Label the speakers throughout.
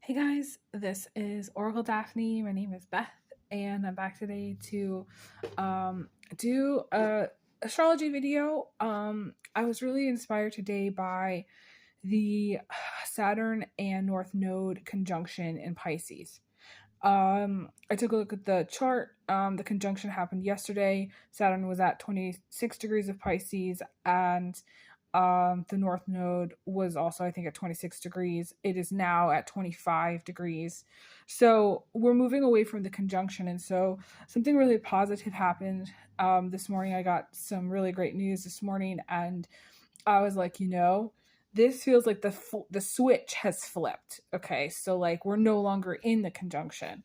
Speaker 1: Hey guys, this is Oracle Daphne. My name is Beth, and I'm back today to do a astrology video. I was really inspired today by the Saturn and North Node conjunction in Pisces. I took a look at the chart. The conjunction happened yesterday. Saturn was at 26 degrees of Pisces, and the North Node was also, I think, at 26 degrees. It is now at 25 degrees. So we're moving away from the conjunction. And so something really positive happened this morning. I got some really great news this morning. And I was like, this feels like the switch has flipped. Okay. So like we're no longer in the conjunction.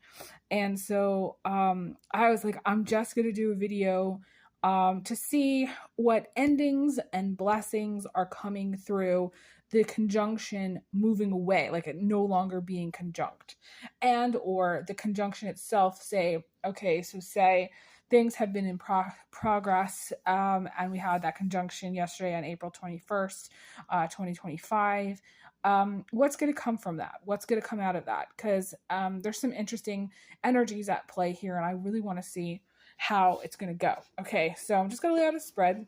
Speaker 1: And so I was like, I'm just going to do a video to see what endings and blessings are coming through the conjunction moving away, like it no longer being conjunct, and or the conjunction itself say things have been in progress, and we had that conjunction yesterday on April 21st, 2025. What's going to come from that? What's going to come out of that? Because there's some interesting energies at play here, and I really want to see how it's going to go. Okay, so I'm just going to lay out a spread.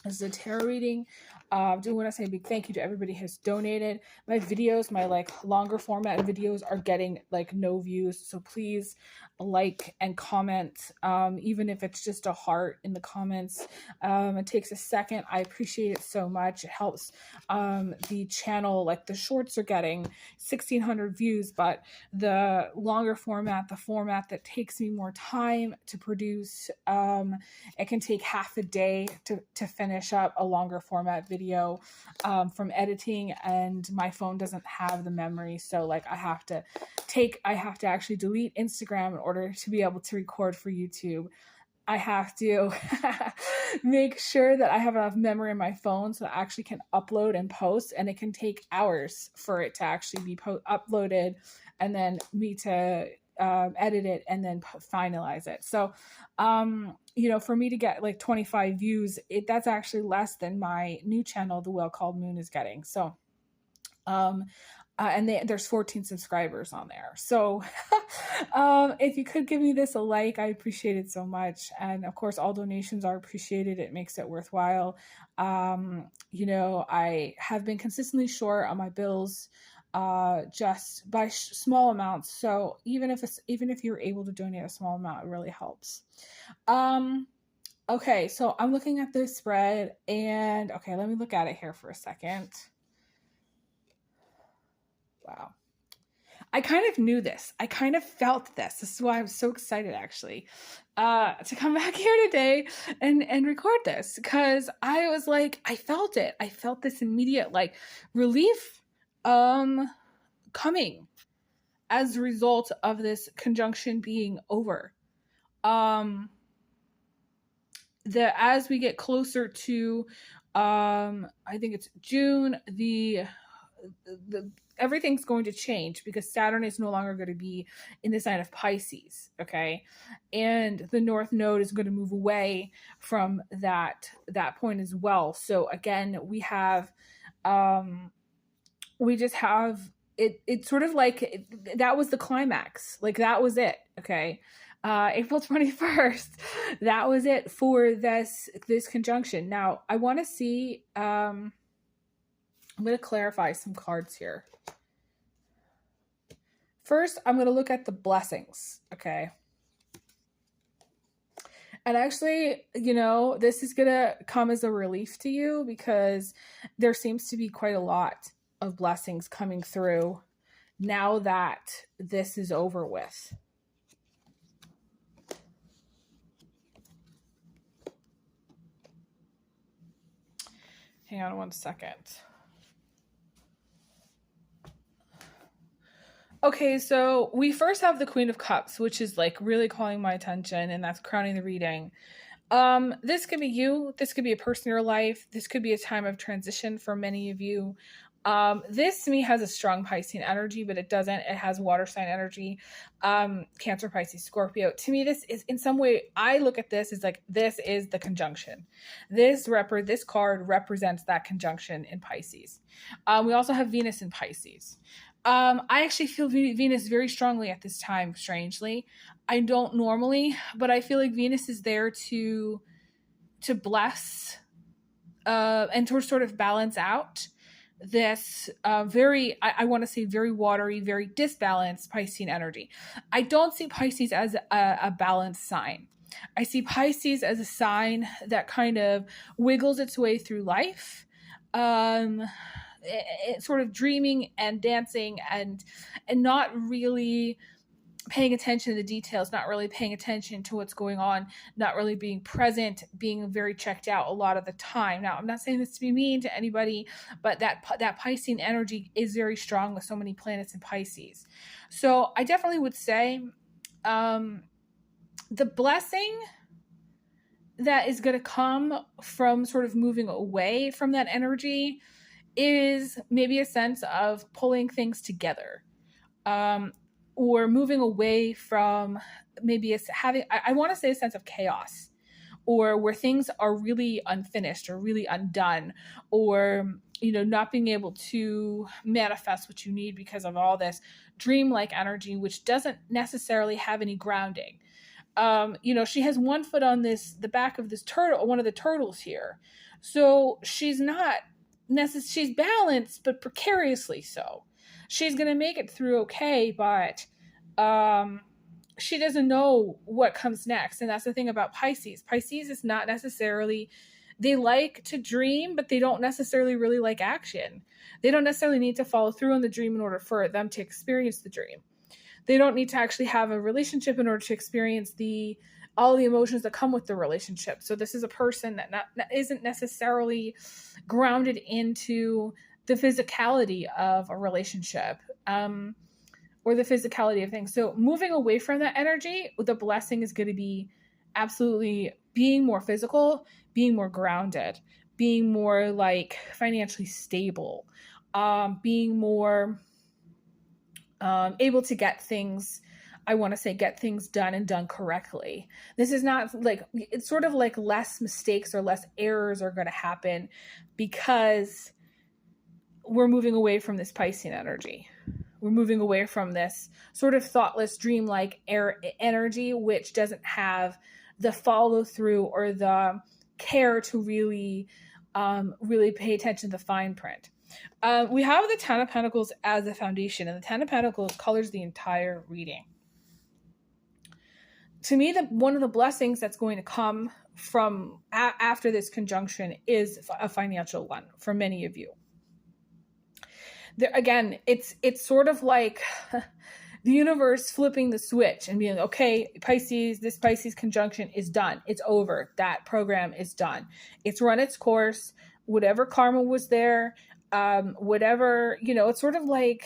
Speaker 1: This is a tarot reading. Do want to say a big thank you to everybody who has donated. My videos, my longer format videos are getting no views. So please like and comment, even if it's just a heart in the comments. It takes a second. I appreciate it so much. It helps the channel. The shorts are getting 1,600 views, but the longer format, the format that takes me more time to produce, it can take half a day to finish up a longer format video from editing, and my phone doesn't have the memory, so I have to actually delete Instagram in order to be able to record for YouTube. I have to make sure that I have enough memory in my phone so I actually can upload and post, and it can take hours for it to actually be uploaded, and then me to edit it and then finalize it. So for me to get 25 views, that's actually less than my new channel, The Well Called Moon, is getting. So and there's 14 subscribers on there. So if you could give me this a like, I appreciate it so much. And of course, all donations are appreciated. It makes it worthwhile. I have been consistently short on my bills, just by small amounts. So even if you're able to donate a small amount, it really helps. Okay, so I'm looking at this spread, and okay, let me look at it here for a second. Wow. I kind of knew this. I kind of felt this. This is why I'm so excited, actually, to come back here today and record this, because I was I felt it. I felt this immediate relief coming as a result of this conjunction being over. As we get closer to I think it's June, the everything's going to change, because Saturn is no longer going to be in the sign of Pisces, okay? And the North Node is going to move away from that point as well. So again, we have we just have it's sort of that was the climax. That was it, okay? April 21st, that was it for this conjunction. Now, I want to see, I'm going to clarify some cards here. First, I'm going to look at the blessings, okay? And actually, this is going to come as a relief to you, because there seems to be quite a lot of blessings coming through now that this is over with. Hang on one second. Okay, so we first have the Queen of Cups, which is really calling my attention, and that's crowning the reading. This could be you. This could be a person in your life. This could be a time of transition for many of you. This to me has a strong Piscean energy, but it doesn't. It has water sign energy. Cancer, Pisces, Scorpio. To me, this is in some way, I look at this as this is the conjunction. This card represents that conjunction in Pisces. We also have Venus in Pisces. I actually feel Venus very strongly at this time, strangely. I don't normally, but I feel like Venus is there to bless and to sort of balance out this I want to say very watery, very disbalanced Piscean energy. I don't see Pisces as a balanced sign. I see Pisces as a sign that kind of wiggles its way through life, sort of dreaming and dancing and not really paying attention to the details, not really paying attention to what's going on, not really being present, being very checked out a lot of the time. Now, I'm not saying this to be mean to anybody, but that Piscean energy is very strong with so many planets in Pisces. So I definitely would say the blessing that is going to come from sort of moving away from that energy is maybe a sense of pulling things together. Or moving away from maybe having, I want to say a sense of chaos, or where things are really unfinished or really undone, or, not being able to manifest what you need because of all this dreamlike energy, which doesn't necessarily have any grounding. She has one foot on the back of this turtle, one of the turtles here. So she's not she's balanced, but precariously so. She's going to make it through okay, but she doesn't know what comes next. And that's the thing about Pisces. Pisces is not necessarily, they like to dream, but they don't necessarily really like action. They don't necessarily need to follow through on the dream in order for them to experience the dream. They don't need to actually have a relationship in order to experience all the emotions that come with the relationship. So this is a person that isn't necessarily grounded into the physicality of a relationship, or the physicality of things. So moving away from that energy, the blessing is going to be absolutely being more physical, being more grounded, being more like financially stable, being more able to get things done and done correctly. This is not like, it's sort of like less mistakes or less errors are going to happen because we're moving away from this Piscean energy. We're moving away from this sort of thoughtless, dreamlike energy, which doesn't have the follow through or the care to really pay attention to the fine print. We have the Ten of Pentacles as a foundation, and the Ten of Pentacles colors the entire reading. To me, one of the blessings that's going to come from after this conjunction is a financial one for many of you. Again, it's sort of like the universe flipping the switch and being, okay, Pisces, this Pisces conjunction is done. It's over. That program is done. It's run its course. Whatever karma was there, whatever, it's sort of like,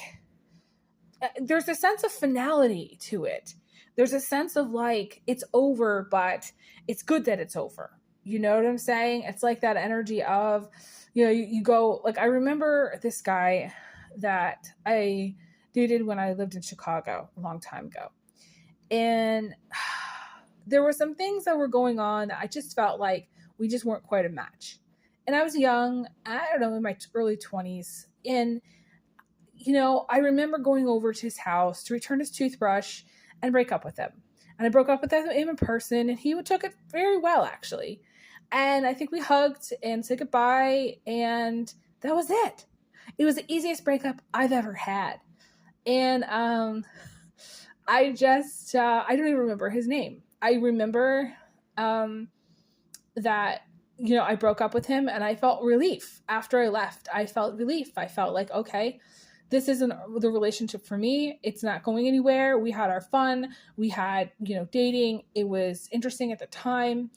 Speaker 1: there's a sense of finality to it. There's a sense of like, it's over, but it's good that it's over. You know what I'm saying? It's like that energy of, you go, like, I remember this guy that I dated when I lived in Chicago a long time ago. And there were some things that were going on that I just felt like we just weren't quite a match. And I was young, I don't know, in my early 20s. And, I remember going over to his house to return his toothbrush and break up with him. And I broke up with him in person, and he took it very well, actually. And I think we hugged and said goodbye, and that was it. It was the easiest breakup I've ever had. And I just, I don't even remember his name. I remember that, I broke up with him, and I felt relief after I left. I felt relief. I felt like, okay, this isn't the relationship for me. It's not going anywhere. We had our fun. We had, dating. It was interesting at the time,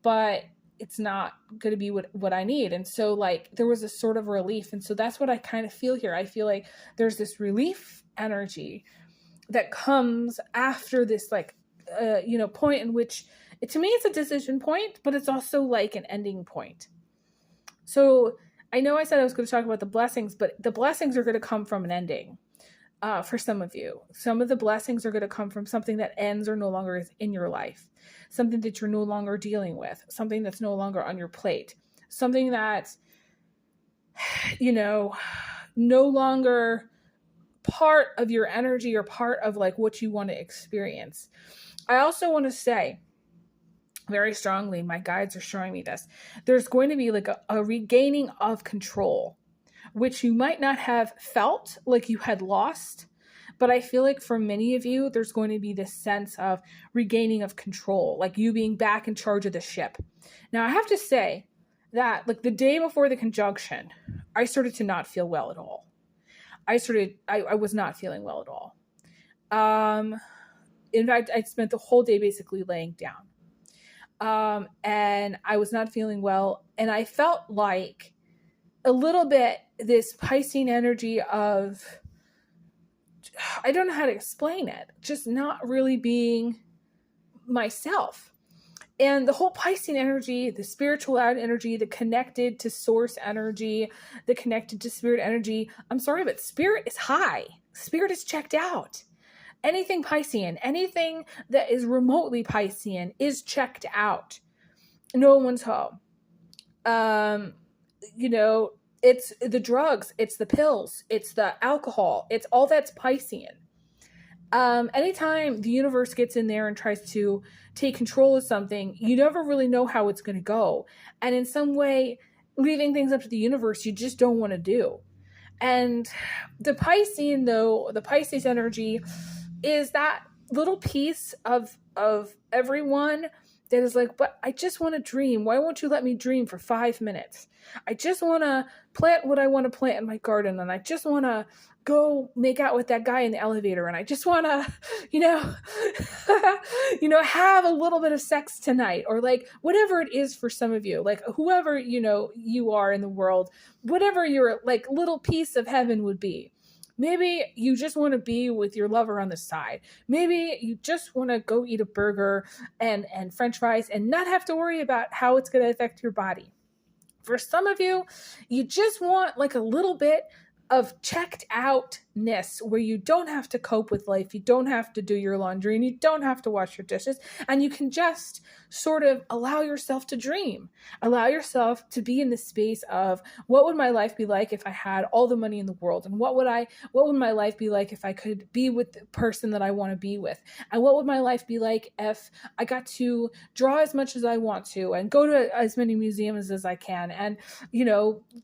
Speaker 1: but it's not going to be what I need. And so like, there was a sort of relief. And so that's what I kind of feel here. I feel like there's this relief energy that comes after this, like, point in which to me, it's a decision point, but it's also like an ending point. So I know I said I was going to talk about the blessings, but the blessings are going to come from an ending. For some of you, some of the blessings are going to come from something that ends or no longer is in your life, something that you're no longer dealing with, something that's no longer on your plate, something that, no longer part of your energy or part of like what you want to experience. I also want to say very strongly, my guides are showing me this, there's going to be like a regaining of control, which you might not have felt like you had lost. But I feel like for many of you, there's going to be this sense of regaining of control, like you being back in charge of the ship. Now, I have to say that like the day before the conjunction, I started to not feel well at all. I was not feeling well at all. In fact, I spent the whole day basically laying down. And I was not feeling well. And I felt like a little bit this Piscean energy of, I don't know how to explain it, just not really being myself. And the whole Piscean energy, the spiritual energy, the connected to source energy, the connected to spirit energy, I'm sorry, but spirit is high. Spirit is checked out. Anything Piscean, anything that is remotely Piscean is checked out. No one's home. It's the drugs, it's the pills, it's the alcohol, it's all that's Piscean. Anytime the universe gets in there and tries to take control of something, you never really know how it's going to go. And in some way, leaving things up to the universe, you just don't want to do. And the Piscean, though, the Pisces energy is that little piece of everyone that is like, but I just want to dream. Why won't you let me dream for 5 minutes? I just want to plant what I want to plant in my garden. And I just want to go make out with that guy in the elevator. And I just want to, have a little bit of sex tonight, or like whatever it is for some of you, like whoever, you are in the world, whatever your like little piece of heaven would be. Maybe you just want to be with your lover on the side. Maybe you just want to go eat a burger and French fries and not have to worry about how it's going to affect your body. For some of you, you just want like a little bit of checked outness where you don't have to cope with life. You don't have to do your laundry and you don't have to wash your dishes. And you can just sort of allow yourself to dream, allow yourself to be in the space of what would my life be like if I had all the money in the world? And what would my life be like if I could be with the person that I want to be with? And what would my life be like if I got to draw as much as I want to and go to as many museums as I can and,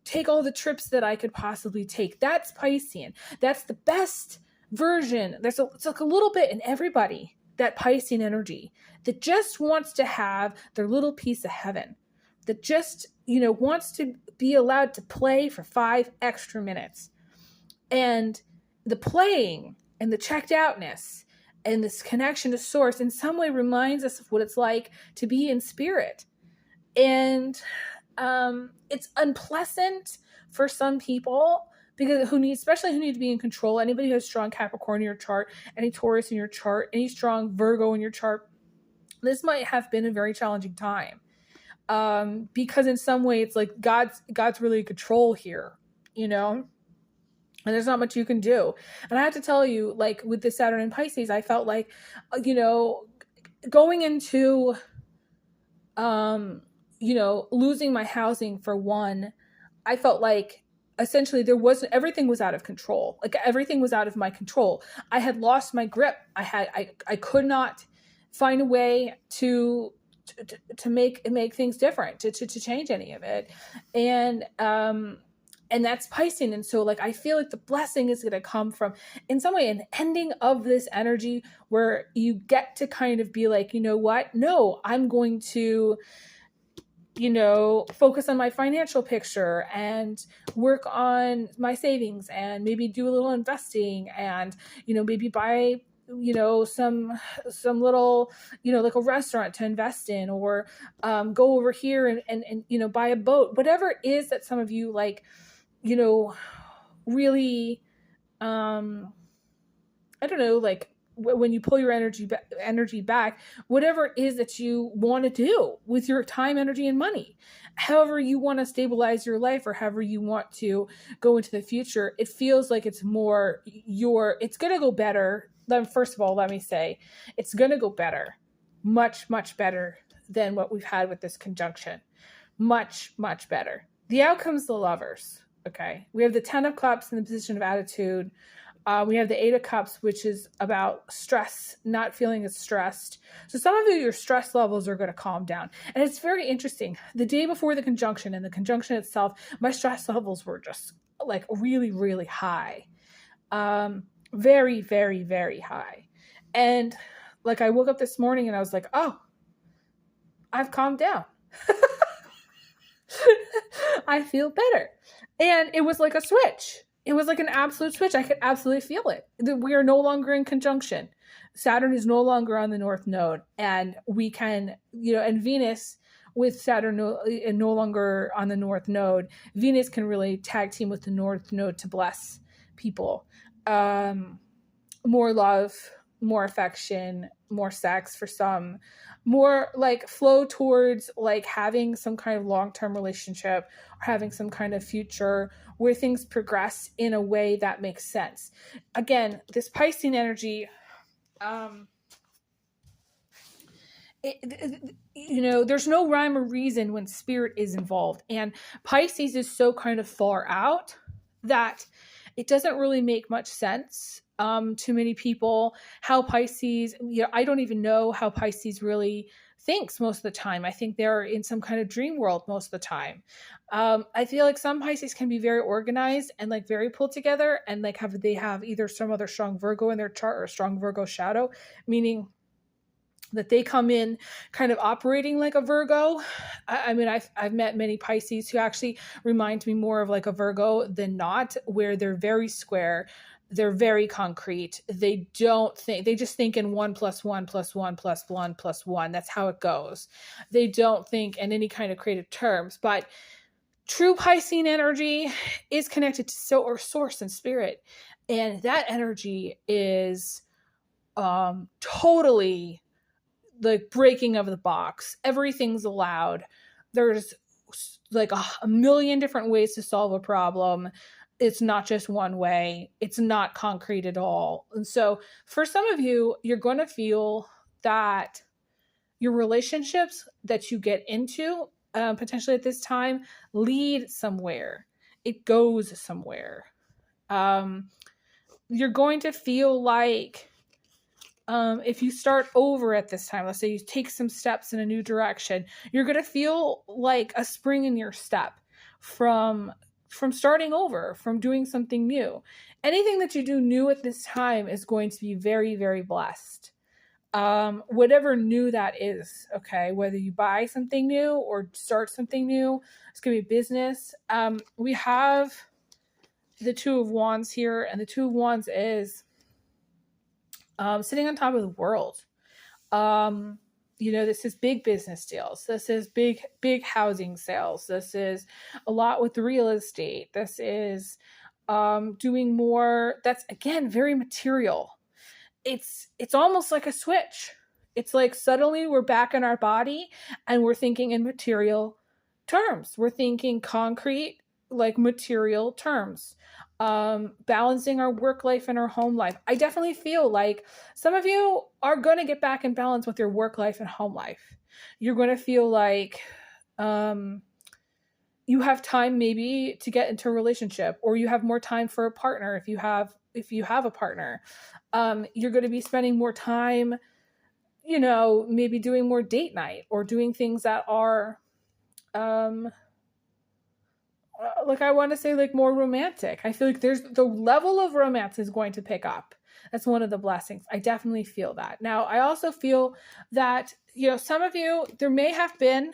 Speaker 1: take all the trips that I could possibly take? That's Piscean. That's the best version. It's like a little bit in everybody, that Piscean energy that just wants to have their little piece of heaven, that just, wants to be allowed to play for 5 extra minutes. And the playing and the checked outness and this connection to source in some way reminds us of what it's like to be in spirit. And it's unpleasant for some people, because especially who need to be in control. Anybody who has strong Capricorn in your chart, any Taurus in your chart, any strong Virgo in your chart, this might have been a very challenging time. Because in some way it's like God's really in control here, and there's not much you can do. And I have to tell you, like with the Saturn and Pisces, I felt like, going into, losing my housing for one, I felt like essentially everything was out of control. Like everything was out of my control. I had lost my grip. I could not find a way to make things different, to change any of it. And that's Piscean. And so like, I feel like the blessing is going to come from, in some way, an ending of this energy where you get to kind of be like, you know what? No, I'm going to, focus on my financial picture and work on my savings and maybe do a little investing and, maybe buy, some little, like a restaurant to invest in, or go over here and buy a boat, whatever it is that some of you like, really, I don't know, like when you pull your energy back, whatever it is that you want to do with your time, energy, and money, however you want to stabilize your life or however you want to go into the future, it feels like it's more it's going to go better. First of all, let me say, it's going to go better, much, much better than what we've had with this conjunction. Much, much better. The outcome's the Lovers. Okay. We have the 10 of Cups in the position of attitude. We have the Eight of Cups, which is about stress, not feeling as stressed. So some of you, your stress levels are going to calm down. And it's very interesting. The day before the conjunction and the conjunction itself, my stress levels were just like really, really high. Very, very, very high. And like I woke up this morning and I was like, oh, I've calmed down. I feel better. And it was like a switch. It was like an absolute switch. I could absolutely feel it. We are no longer in conjunction. Saturn is no longer on the North Node. And we can, and Venus with Saturn no longer on the North Node, Venus can really tag team with the North Node to bless people. More love, more affection, more sex for some, more like flow towards like having some kind of long-term relationship or having some kind of future where things progress in a way that makes sense. Again, this Piscean energy, there's no rhyme or reason when spirit is involved. And Pisces is so kind of far out that it doesn't really make much sense to many people how Pisces, I don't even know how Pisces really thinks most of the time. I think they're in some kind of dream world most of the time. I feel like some Pisces can be very organized and like very pulled together and like they have either some other strong Virgo in their chart or a strong Virgo shadow, meaning that they come in kind of operating like a Virgo. I mean, I've met many Pisces who actually remind me more of like a Virgo than not, where they're very square. They're very concrete. They just think in 1 + 1 + 1 + 1 + 1. That's how it goes. They don't think in any kind of creative terms, but true Piscean energy is connected to source and spirit. And that energy is totally like breaking of the box. Everything's allowed. There's like a million different ways to solve a problem. It's not just one way. It's not concrete at all. And so for some of you, you're going to feel that your relationships that you get into potentially at this time lead somewhere. It goes somewhere. You're going to feel like if you start over at this time, let's say you take some steps in a new direction, you're going to feel like a spring in your step from starting over, from doing something new. Anything that you do new at this time is going to be very, very blessed. Whatever new that is, okay? Whether you buy something new or start something new, it's going to be business. We have the Two of Wands here, and the Two of Wands is sitting on top of the world. This is big business deals. This is big housing sales. This is a lot with real estate. This is doing more. That's, again, very material. It's almost like a switch. It's like suddenly we're back in our body and we're thinking in material terms. We're thinking concrete, like material terms. Balancing our work life and our home life. I definitely feel like some of you are going to get back in balance with your work life and home life. You're going to feel like you have time maybe to get into a relationship, or you have more time for a partner if you have a partner. You're going to be spending more time, maybe doing more date night or doing things that are like I want to say like more romantic. I feel like the level of romance is going to pick up. That's one of the blessings. I definitely feel that. Now, I also feel that, some of you, there may have been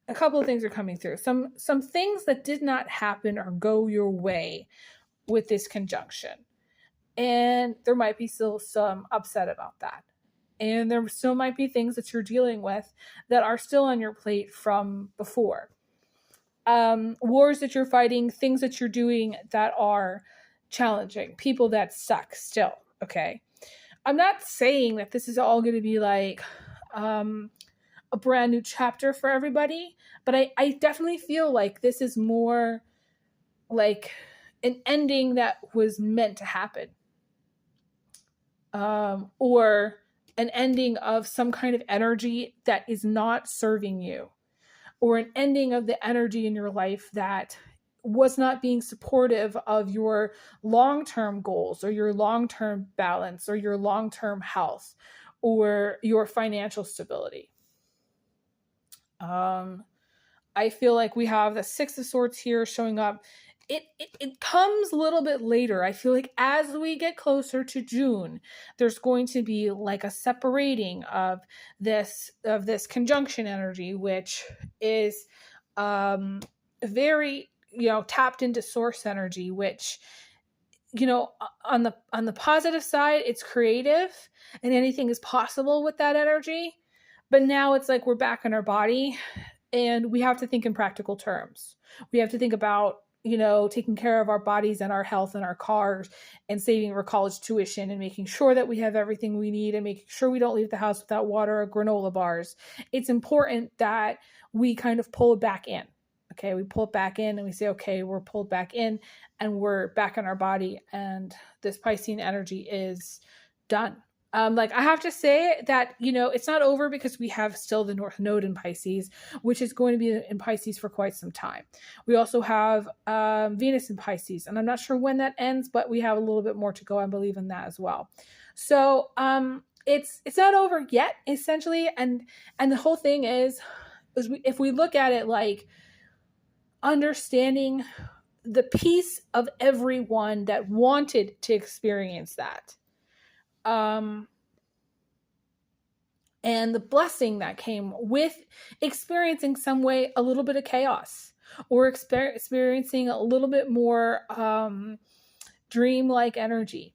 Speaker 1: a couple of things are coming through. Some things that did not happen or go your way with this conjunction. And there might be still some upset about that. And there still might be things that you're dealing with that are still on your plate from before. Wars that you're fighting, things that you're doing that are challenging, people that suck still, okay? I'm not saying that this is all going to be like a brand new chapter for everybody, but I definitely feel like this is more like an ending that was meant to happen. Or an ending of some kind of energy that is not serving you, or an ending of the energy in your life that was not being supportive of your long-term goals or your long-term balance or your long-term health or your financial stability. I feel like we have the Six of Swords here showing up. It comes a little bit later. I feel like as we get closer to June, there's going to be like a separating of this conjunction energy, which is very, tapped into source energy, which, on the positive side, it's creative and anything is possible with that energy. But now it's like we're back in our body and we have to think in practical terms. We have to think about, taking care of our bodies and our health and our cars and saving for college tuition and making sure that we have everything we need and making sure we don't leave the house without water or granola bars. It's important that we kind of pull it back in. Okay, we pull it back in and we say, okay, we're pulled back in and we're back in our body and this Piscean energy is done. I have to say that, it's not over because we have still the North Node in Pisces, which is going to be in Pisces for quite some time. We also have Venus in Pisces, and I'm not sure when that ends, but we have a little bit more to go. I believe in that as well. So it's not over yet, essentially. And the whole thing is if we look at it like understanding the piece of everyone that wanted to experience that. And the blessing that came with experiencing some way a little bit of chaos or experiencing a little bit more dream-like energy,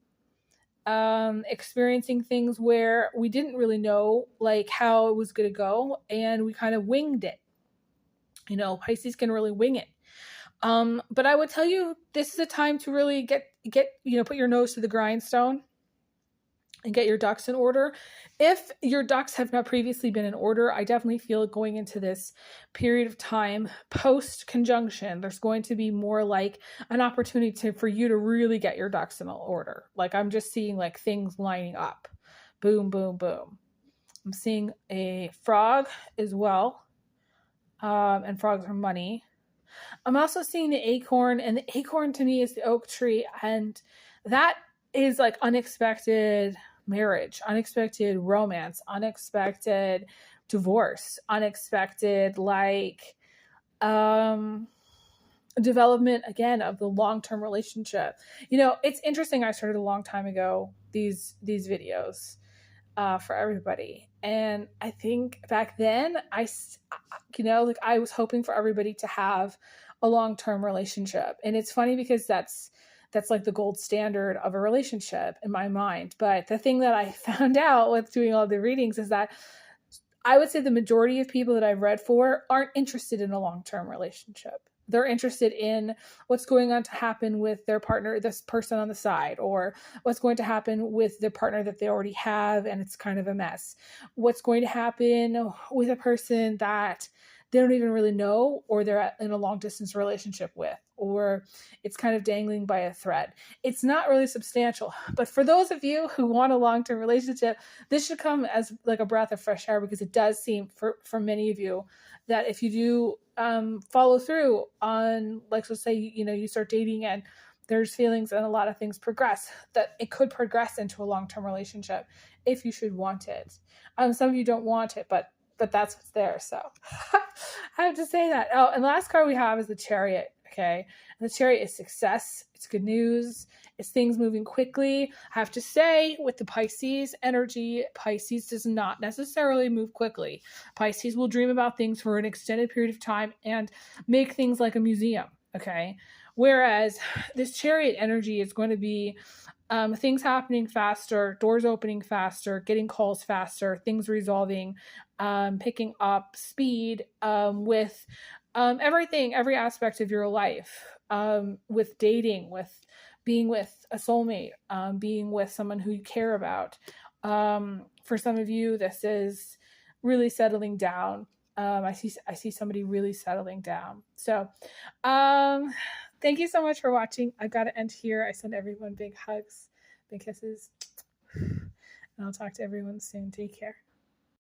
Speaker 1: experiencing things where we didn't really know like how it was going to go and we kind of winged it. Pisces can really wing it. But I would tell you, this is a time to really get, put your nose to the grindstone and get your ducks in order. If your ducks have not previously been in order, I definitely feel going into this period of time post conjunction, there's going to be more like an opportunity for you to really get your ducks in order. Like I'm just seeing like things lining up. Boom, boom, boom. I'm seeing a frog as well. And frogs are money. I'm also seeing the acorn, and the acorn to me is the oak tree, and that is like unexpected marriage, unexpected romance, unexpected divorce, unexpected development again of the long-term relationship. It's interesting. I started a long time ago these videos for everybody, and I think back then I was hoping for everybody to have a long-term relationship, and it's funny because that's like the gold standard of a relationship in my mind. But the thing that I found out with doing all the readings is that I would say the majority of people that I've read for aren't interested in a long-term relationship. They're interested in what's going on to happen with their partner, this person on the side, or what's going to happen with the partner that they already have and it's kind of a mess. What's going to happen with a person that they don't even really know, or they're in a long distance relationship with, or it's kind of dangling by a thread. It's not really substantial. But for those of you who want a long-term relationship, this should come as like a breath of fresh air, because it does seem for many of you that if you do follow through on, like, so say, you start dating and there's feelings and a lot of things progress, that it could progress into a long-term relationship if you should want it. Some of you don't want it, but that's what's there. So I have to say that. Oh, and the last card we have is the Chariot. Okay. And the Chariot is success. It's good news. It's things moving quickly. I have to say, with the Pisces energy, Pisces does not necessarily move quickly. Pisces will dream about things for an extended period of time and make things like a museum. Okay. Whereas this Chariot energy is going to be things happening faster, doors opening faster, getting calls faster, things resolving, picking up speed with everything, every aspect of your life, with dating, with being with a soulmate, being with someone who you care about. For some of you, this is really settling down. I see somebody really settling down. So thank you so much for watching. I've got to end here. I send everyone big hugs, big kisses, and I'll talk to everyone soon. Take care.